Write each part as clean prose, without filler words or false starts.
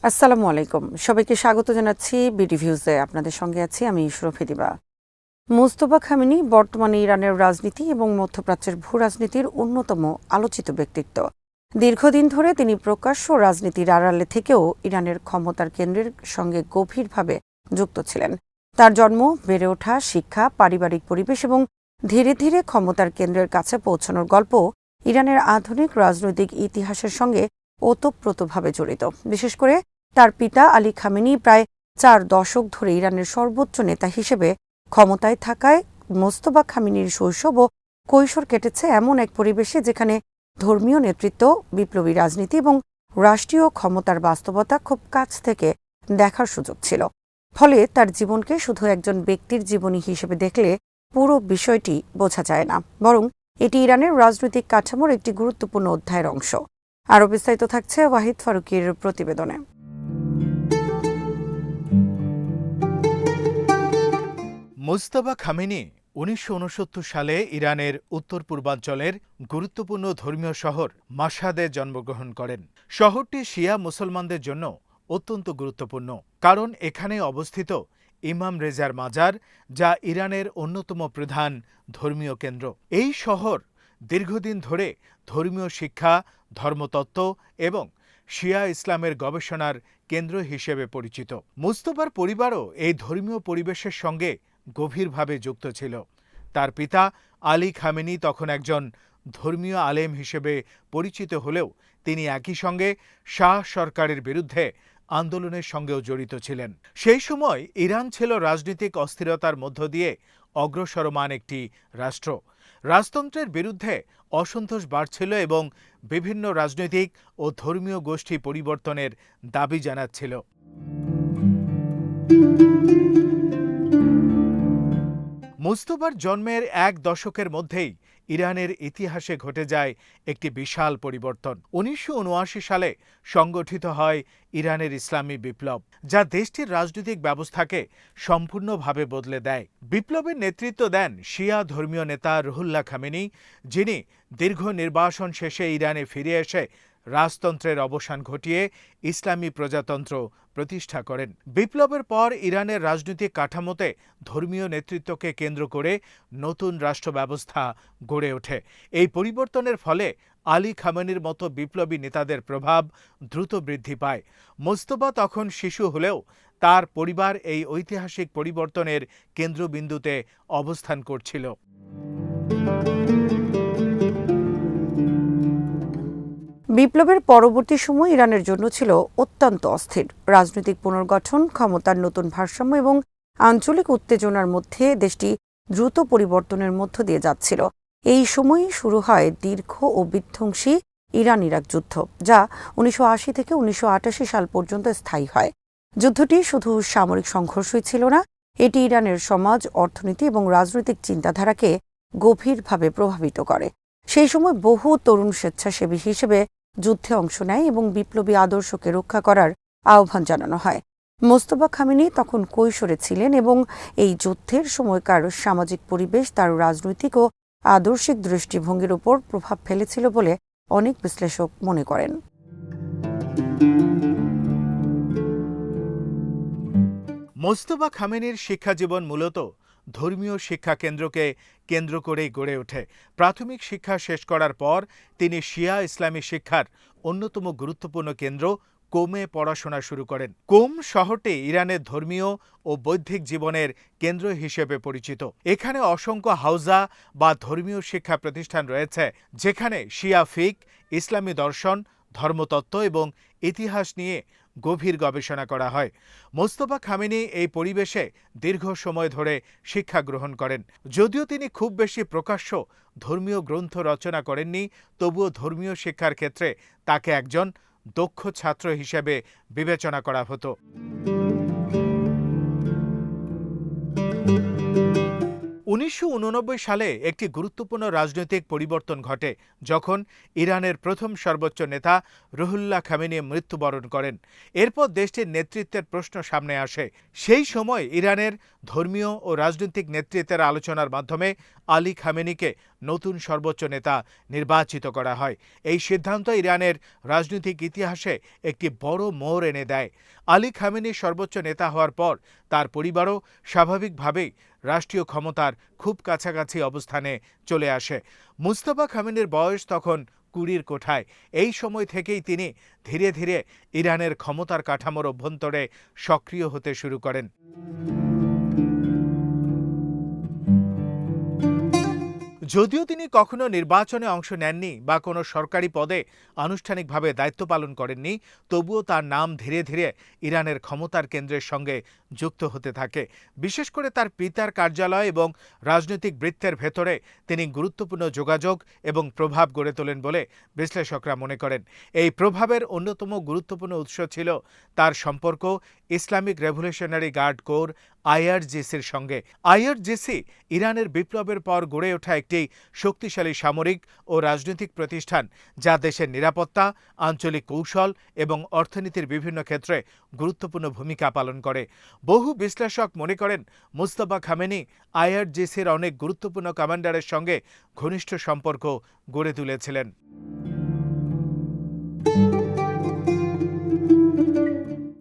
আসসালামু আলাইকুম। সবাইকে স্বাগত জানাচ্ছি বিডিভিউজে। আপনাদের সঙ্গে আছি আমি ইশরফি দিবা। মুস্তফা খামেনি বর্তমানে ইরানের রাজনীতি এবং মধ্যপ্রাচ্যের ভূ রাজনীতির অন্যতম আলোচিত ব্যক্তিত্ব। দীর্ঘদিন ধরে তিনি প্রকাশ্য রাজনীতির আড়ালে থেকেও ইরানের ক্ষমতার কেন্দ্রের সঙ্গে গভীরভাবে যুক্ত ছিলেন। তার জন্ম, বেড়ে ওঠা, শিক্ষা, পারিবারিক পরিবেশ এবং ধীরে ধীরে ক্ষমতার কেন্দ্রের কাছে পৌঁছানোর গল্প ইরানের আধুনিক রাজনৈতিক ইতিহাসের সঙ্গে ওতপ্রোতভাবে জড়িত। বিশেষ করে তার পিতা আলী খামেনি প্রায় 4 দশক ধরে ইরানের সর্বোচ্চ নেতা হিসেবে ক্ষমতায় থাকায় মোস্তফা খামেনির শৈশব ও কৈশোর কেটেছে এমন এক পরিবেশে যেখানে ধর্মীয় নেতৃত্ব, বিপ্লবী রাজনীতি এবং রাষ্ট্রীয় ক্ষমতার বাস্তবতা খুব কাছ থেকে দেখার সুযোগ ছিল। ফলে তার জীবনকে শুধু একজন ব্যক্তির জীবনী হিসেবে দেখলে পুরো বিষয়টি বোঝা যায় না, বরং এটি ইরানের রাজনৈতিক কাঠামোর একটি গুরুত্বপূর্ণ অধ্যায়ের অংশ। আরও বিস্তারিত থাকছে ওয়াহিদ ফারুকীর প্রতিবেদনে। মুজতবা খামেনি ১৯৬৯ সালে ইরানের উত্তর পূর্বাঞ্চলের গুরুত্বপূর্ণ ধর্মীয় শহর মাশহাদে জন্মগ্রহণ করেন। শহরটি শিয়া মুসলমানদের জন্য অত্যন্ত গুরুত্বপূর্ণ, কারণ এখানে অবস্থিত ইমাম রেজার মাজার, যা ইরানের অন্যতম প্রধান ধর্মীয় কেন্দ্র। এই শহর দীর্ঘদিন ধরে ধর্মীয় শিক্ষা, ধর্মতত্ত্ব এবং শিয়া ইসলামের গবেষণার কেন্দ্র হিসেবে পরিচিত। মুস্তফার পরিবারও এই ধর্মীয় পরিবেশের সঙ্গে গভীরভাবে যুক্ত ছিল। তার পিতা আলী খামেনি তখন একজন ধর্মীয় আলেম হিসেবে পরিচিত হলেও তিনি একই সঙ্গে শাহ সরকারের বিরুদ্ধে আন্দোলনের সঙ্গেও জড়িত ছিলেন। সেই সময় ইরান ছিল রাজনৈতিক অস্থিরতার মধ্য দিয়ে অগ্রসরমান একটি রাষ্ট্র। রাজতন্ত্রের বিরুদ্ধে অসন্তোষ বাড়ছিল এবং বিভিন্ন রাজনৈতিক ও ধর্মীয় গোষ্ঠী পরিবর্তনের দাবি জানাচ্ছিল। মুস্তফার জন্মের 1 দশকের মধ্যেই ইরানের ইতিহাসে ঘটে যায় একটি বিশাল পরিবর্তন। ১৯৭৯ সালে সংগঠিত হয় ইরানের ইসলামী বিপ্লব, যা দেশটির রাজনৈতিক ব্যবস্থাকে সম্পূর্ণভাবে বদলে দেয়। বিপ্লবের নেতৃত্ব দেন শিয়া ধর্মীয় নেতা রুহুল্লাহ খামেনি, যিনি দীর্ঘ নির্বাসন শেষে ইরানে ফিরে এসে রাজতন্ত্রের অবসান ঘটিয়ে ইসলামী প্রজাতন্ত্র প্রতিষ্ঠা করেন। বিপ্লবের পর ইরানের রাজনৈতিক কাঠামোতে ধর্মীয় নেতৃত্বকে কেন্দ্র করে নতুন রাষ্ট্র ব্যবস্থা গড়ে ওঠে। এই পরিবর্তনের ফলে আলী খামেনির মতো বিপ্লবী নেতাদের প্রভাব দ্রুত বৃদ্ধি পায়। মোস্তফা তখন শিশু হলেও তার পরিবার এই ঐতিহাসিক পরিবর্তনের কেন্দ্রবিন্দুতে অবস্থান করছিল। বিপ্লবের পরবর্তী সময় ইরানের জন্য ছিল অত্যন্ত অস্থির। রাজনৈতিক পুনর্গঠন, ক্ষমতার নতুন ভারসাম্য এবং আঞ্চলিক উত্তেজনার মধ্যে দেশটি দ্রুত পরিবর্তনের মধ্য দিয়ে যাচ্ছিল। এই সময়ই শুরু হয় দীর্ঘ ও বিধ্বংসী ইরান ইরাক যুদ্ধ, যা ১৯৮০ থেকে ১৯৮৮ সাল পর্যন্ত স্থায়ী হয়। যুদ্ধটি শুধু সামরিক সংঘর্ষই ছিল না, এটি ইরানের সমাজ, অর্থনীতি এবং রাজনৈতিক চিন্তাধারাকে গভীরভাবে প্রভাবিত করে। সেই সময় বহু তরুণ স্বেচ্ছাসেবী হিসেবে যুদ্ধে অংশ নেয় এবং বিপ্লবী আদর্শকে রক্ষা করার আহ্বান জানানো হয়। মোস্তফা খামেনি তখন কৈশোরে ছিলেন এবং এই যুদ্ধের সময়কার সামাজিক পরিবেশ তার রাজনৈতিক ও আদর্শিক দৃষ্টিভঙ্গির উপর প্রভাব ফেলেছিল বলে অনেক বিশ্লেষক মনে করেন। মোস্তফা খামেনির শিক্ষাজীবন মূলত ধর্মীয় শিক্ষা কেন্দ্রকে কেন্দ্র করেই গড়ে ওঠে। প্রাথমিক শিক্ষা শেষ করার পর তিনি শিয়া ইসলামী শিক্ষার অন্যতম গুরুত্বপূর্ণ কেন্দ্র কোমে পড়াশোনা শুরু করেন। কোম শহরটি ইরানের ধর্মীয় ও বৌদ্ধিক জীবনের কেন্দ্র হিসেবে পরিচিত। এখানে অসংখ্য হাউজা বা ধর্মীয় শিক্ষা প্রতিষ্ঠান রয়েছে, যেখানে শিয়া ফিক, ইসলামী দর্শন, ধর্মতত্ত্ব এবং ইতিহাস নিয়ে গভীর গবেষণা করা হয়। মোস্তফা খামেনি এই পরিবেশে দীর্ঘ সময় ধরে শিক্ষা গ্রহণ করেন। যদিও তিনি খুব বেশি প্রকাশ্য ধর্মীয় গ্রন্থ রচনা করেননি, তবুও ধর্মীয় শিক্ষার ক্ষেত্রে তাকে একজন দক্ষ ছাত্র হিসেবে বিবেচনা করা হতো। ১৯ 1989 সালে একটি গুরুত্বপূর্ণ রাজনৈতিক পরিবর্তন ঘটে যখন ইরানের প্রথম সর্বোচ্চ নেতা রুহুল্লাহ খামেনি মৃত্যুবরণ করেন। এরপর দেশটির নেতৃত্বের প্রশ্ন সামনে আসে। সেই সময় ইরানের ধর্মীয় ও রাজনৈতিক নেতৃত্বের আলোচনার মাধ্যমে আলী খামেনিকে নতুন সর্বোচ্চ নেতা নির্বাচিত করা হয়। এই সিদ্ধান্ত ইরানের রাজনৈতিক ইতিহাসে একটি বড় মোড় এনে দেয়। আলী খামেনি সর্বোচ্চ নেতা হওয়ার পর তার পরিবারও স্বাভাবিকভাবেই রাষ্ট্রীয় ক্ষমতার খুব কাছাকাছি অবস্থানে চলে আসে। মুজতবা খামেনির বয়স তখন 20-র কোঠায়। এই সময় থেকেই তিনি ধীরে ধীরে ইরানের ক্ষমতার কাঠামোর অভ্যন্তরে সক্রিয় হতে শুরু করেন। যদিও তিনি কখনো নির্বাচনে অংশ নেননি বা কোনো সরকারি পদে আনুষ্ঠানিকভাবে দায়িত্ব পালন করেননি, তবুও তার নাম ধীরে ধীরে ইরানের ক্ষমতার কেন্দ্রের সঙ্গে যুক্ত হতে থাকে। বিশেষ করে তার পিতার কার্যালয় এবং রাজনৈতিক বৃত্তের ভেতরে তিনি গুরুত্বপূর্ণ যোগাযোগ এবং প্রভাব গড়ে তোলেন বলে বিশ্লেষকরা মনে করেন। এই প্রভাবের অন্যতম গুরুত্বপূর্ণ উৎস ছিল তার সম্পর্ক ইসলামিক রেভলিউশনারি গার্ড কোর আইআরজিসির সঙ্গে। আইআরজিসি ইরানের বিপ্লবের পর গড়ে ওঠা একটি শক্তিশালী সামরিক ও রাজনৈতিক প্রতিষ্ঠান, যা দেশের নিরাপত্তা, আঞ্চলিক কৌশল এবং অর্থনীতির বিভিন্ন ক্ষেত্রে গুরুত্বপূর্ণ ভূমিকা পালন করে। বহু বিশ্লেষক মনে করেন মুজতবা খামেনি আইআরজিসির অনেক গুরুত্বপূর্ণ কমান্ডারের সঙ্গে ঘনিষ্ঠ সম্পর্ক গড়ে তুলেছিলেন।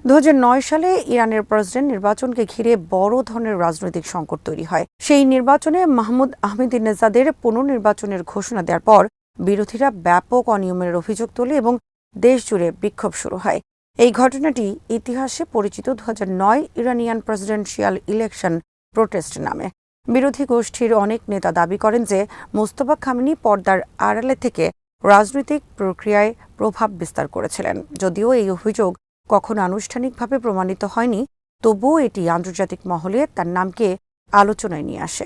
2009 সালে ইরানের প্রেসিডেন্ট নির্বাচনকে ঘিরে বড় ধরনের রাজনৈতিক সংকট তৈরি হয়। সেই নির্বাচনে মাহমুদ আহমেদিনেজাদের পুনর্নির্বাচনের ঘোষণা দেওয়ার পর বিরোধীরা ব্যাপক অনিয়মের অভিযোগ তোলে এবং দেশজুড়ে বিক্ষোভ শুরু হয়। এই ঘটনাটি ইতিহাসে পরিচিত 2009 ইরানিয়ান প্রেসিডেন্সিয়াল ইলেকশন প্রোটেস্ট নামে। বিরোধী গোষ্ঠীর অনেক নেতা দাবি করেন যে মুজতবা খামেনি পর্দার আড়ালে থেকে রাজনৈতিক প্রক্রিয়ায় প্রভাব বিস্তার করেছিলেন। যদিও এই অভিযোগ কখনো আনুষ্ঠানিকভাবে প্রমাণিত হয়নি, তবুও এটি আন্তর্জাতিক মহলে তার নামকে আলোচনায় নিয়ে আসে।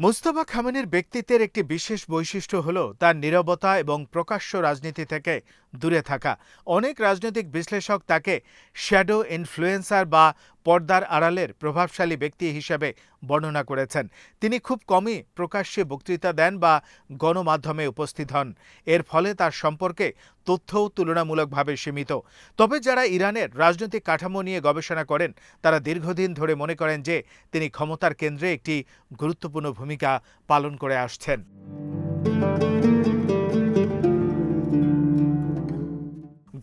মুজতবা খামেনির ব্যক্তিত্বের একটি বিশেষ বৈশিষ্ট্য হল তার নীরবতা এবং প্রকাশ্য রাজনীতি থেকে দূরে থাকা। অনেক রাজনৈতিক বিশ্লেষক তাকে শ্যাডো ইনফ্লুয়েন্সার বা পর্দার আড়ালের প্রভাবশালী ব্যক্তি হিসেবে বর্ণনা করেছেন। তিনি খুব কমই প্রকাশ্যে বক্তৃতা দেন বা গণমাধ্যমে উপস্থিত হন। এর ফলে তার সম্পর্কে তথ্যও তুলনামূলকভাবে সীমিত। তবে যারা ইরানের রাজনৈতিক কাঠামো নিয়ে গবেষণা করেন তারা দীর্ঘদিন ধরে মনে করেন যে তিনি ক্ষমতার কেন্দ্রে একটি গুরুত্বপূর্ণ ভূমিকা পালন করে আসছেন।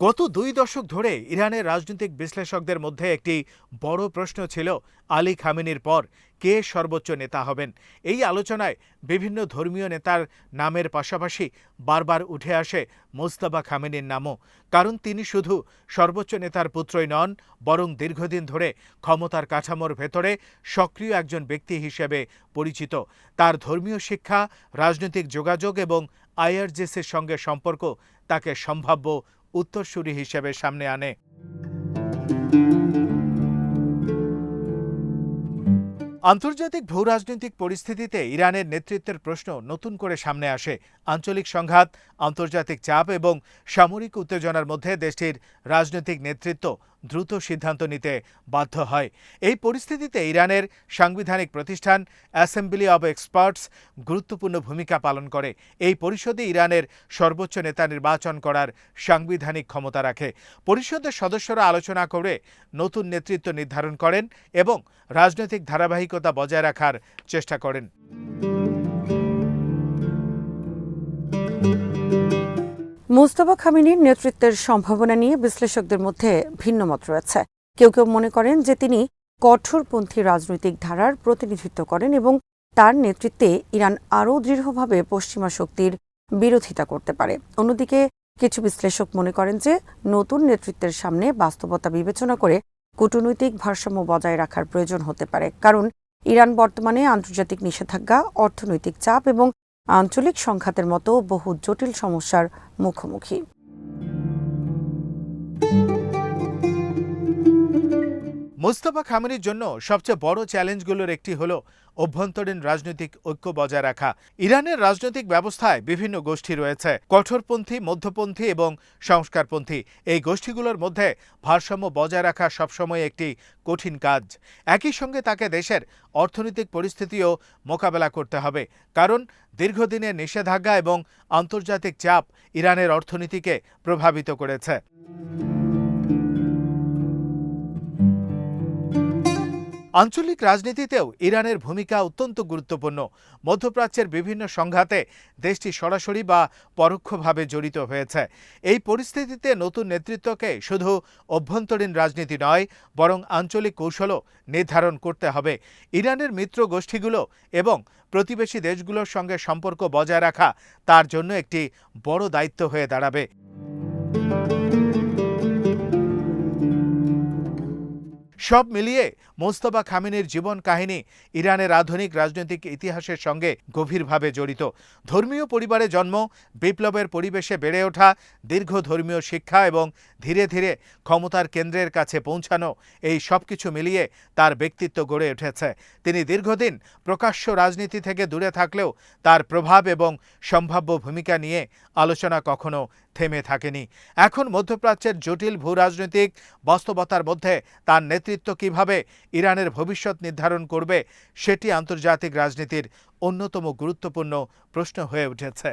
গত 2 দশক ধরে ইরানের রাজনৈতিক বিশ্লেষকদের মধ্যে একটি বড় প্রশ্ন ছিল আলী খামেনির পর কে সর্বোচ্চ নেতা হবেন। এই আলোচনায় বিভিন্ন ধর্মীয় নেতার নামের পাশাপাশি বারবার উঠে আসে মুজতবা খামেনির নামও। কারণ তিনি শুধু সর্বোচ্চ নেতার পুত্রই নন, বরং দীর্ঘদিন ধরে ক্ষমতার কাঠামোর ভেতরে সক্রিয় একজন ব্যক্তি হিসেবে পরিচিত। তার ধর্মীয় শিক্ষা, রাজনৈতিক যোগাযোগ এবং আইআরজিসির সঙ্গে সম্পর্ক তাকে সম্ভাব্য উত্তরসূরি হিসেবে সামনে আনে। আন্তর্জাতিক ভূরাজনৈতিক পরিস্থিতিতে ইরানের নেতৃত্বের প্রশ্ন নতুন করে সামনে আসে। আঞ্চলিক সংঘাত, আন্তর্জাতিক চাপ এবং সামরিক উত্তেজনার মধ্যে দেশটির রাজনৈতিক নেতৃত্ব দ্রুত সিদ্ধান্ত নিতে বাধ্য হয়। এই পরিস্থিতিতে ইরানের সাংবিধানিক প্রতিষ্ঠান অ্যাসেম্বলি অব এক্সপার্টস গুরুত্বপূর্ণ ভূমিকা পালন করে। এই পরিষদে ইরানের সর্বোচ্চ নেতা নির্বাচন করার সাংবিধানিক ক্ষমতা রাখে। পরিষদের সদস্যরা আলোচনা করে নতুন নেতৃত্ব নির্ধারণ করেন এবং রাজনৈতিক ধারাবাহিকতা বজায় রাখার চেষ্টা করেন। মুজতবা খামেনির নেতৃত্বের সম্ভাবনা নিয়ে বিশ্লেষকদের মধ্যে ভিন্ন মত রয়েছে। কেউ কেউ মনে করেন যে তিনি কঠোরপন্থী রাজনৈতিক ধারার প্রতিনিধিত্ব করেন এবং তার নেতৃত্বে ইরান আরও দৃঢ়ভাবে পশ্চিমা শক্তির বিরোধিতা করতে পারে। অন্যদিকে কিছু বিশ্লেষক মনে করেন যে নতুন নেতৃত্বের সামনে বাস্তবতা বিবেচনা করে কূটনৈতিক ভারসাম্য বজায় রাখার প্রয়োজন হতে পারে, কারণ ইরান বর্তমানে আন্তর্জাতিক নিষেধাজ্ঞা, অর্থনৈতিক চাপ এবং আঞ্চলিক সংঘাতের মতো বহু জটিল সমস্যার মুখোমুখি। মোস্তফা খামেনির জন্য সবচেয়ে বড় চ্যালেঞ্জগুলোর একটি হল অভ্যন্তরীণ রাজনৈতিক ঐক্য বজায় রাখা। ইরানের রাজনৈতিক ব্যবস্থায় বিভিন্ন গোষ্ঠী রয়েছে, কঠোরপন্থী, মধ্যপন্থী এবং সংস্কারপন্থী। এই গোষ্ঠীগুলোর মধ্যে ভারসাম্য বজায় রাখা সবসময় একটি কঠিন কাজ। একই সঙ্গে তাকে দেশের অর্থনৈতিক পরিস্থিতিও মোকাবেলা করতে হবে, কারণ দীর্ঘদিনের নিষেধাজ্ঞা এবং আন্তর্জাতিক চাপ ইরানের অর্থনীতিকে প্রভাবিত করেছে। আঞ্চলিক রাজনীতিতেও ইরানের ভূমিকা অত্যন্ত গুরুত্বপূর্ণ। মধ্যপ্রাচ্যের বিভিন্ন সংঘাতে দেশটি সরাসরি বা পরোক্ষভাবে জড়িত হয়েছে। এই পরিস্থিতিতে নতুন নেতৃত্বকে শুধু অভ্যন্তরীণ রাজনীতি নয়, বরং আঞ্চলিক কৌশলও নির্ধারণ করতে হবে। ইরানের মিত্র গোষ্ঠীগুলো এবং প্রতিবেশী দেশগুলোর সঙ্গে সম্পর্ক বজায় রাখা তার জন্য একটি বড় দায়িত্ব হয়ে দাঁড়াবে। সব মিলিয়ে মোস্তফা খামেনির জীবন কাহিনী ইরানের আধুনিক রাজনৈতিক ইতিহাসের সঙ্গে গভীরভাবে জড়িত। ধর্মীয় পরিবারে জন্ম, বিপ্লবের পরিবেশে বেড়ে ওঠা, দীর্ঘ ধর্মীয় শিক্ষা এবং ধীরে ধীরে ক্ষমতার কেন্দ্রের কাছে পৌঁছানো, এই সব কিছু মিলিয়ে তার ব্যক্তিত্ব গড়ে উঠেছে। তিনি দীর্ঘদিন প্রকাশ্য রাজনীতি থেকে দূরে থাকলেও তার প্রভাব এবং সম্ভাব্য ভূমিকা নিয়ে আলোচনা কখনো থেমে থাকেনি। এখন মধ্যপ্রাচ্যের জটিল ভূরাজনৈতিক বাস্তবতার মধ্যে তার নেতৃত্ব কিভাবে ইরানের ভবিষ্যৎ নির্ধারণ করবে, সেটি আন্তর্জাতিক রাজনীতির অন্যতম গুরুত্বপূর্ণ প্রশ্ন হয়ে উঠেছে।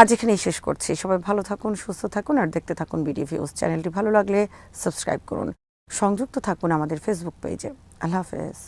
আজ এখানেই শেষ করছি। সবাই ভালো থাকুন, সুস্থ থাকুন আর দেখতে থাকুন বিডি ভিউজ। চ্যানেলটি ভালো লাগলে সাবস্ক্রাইব করুন। সংযুক্ত থাকুন আমাদের ফেসবুক পেজে। আল্লাহ হাফেজ।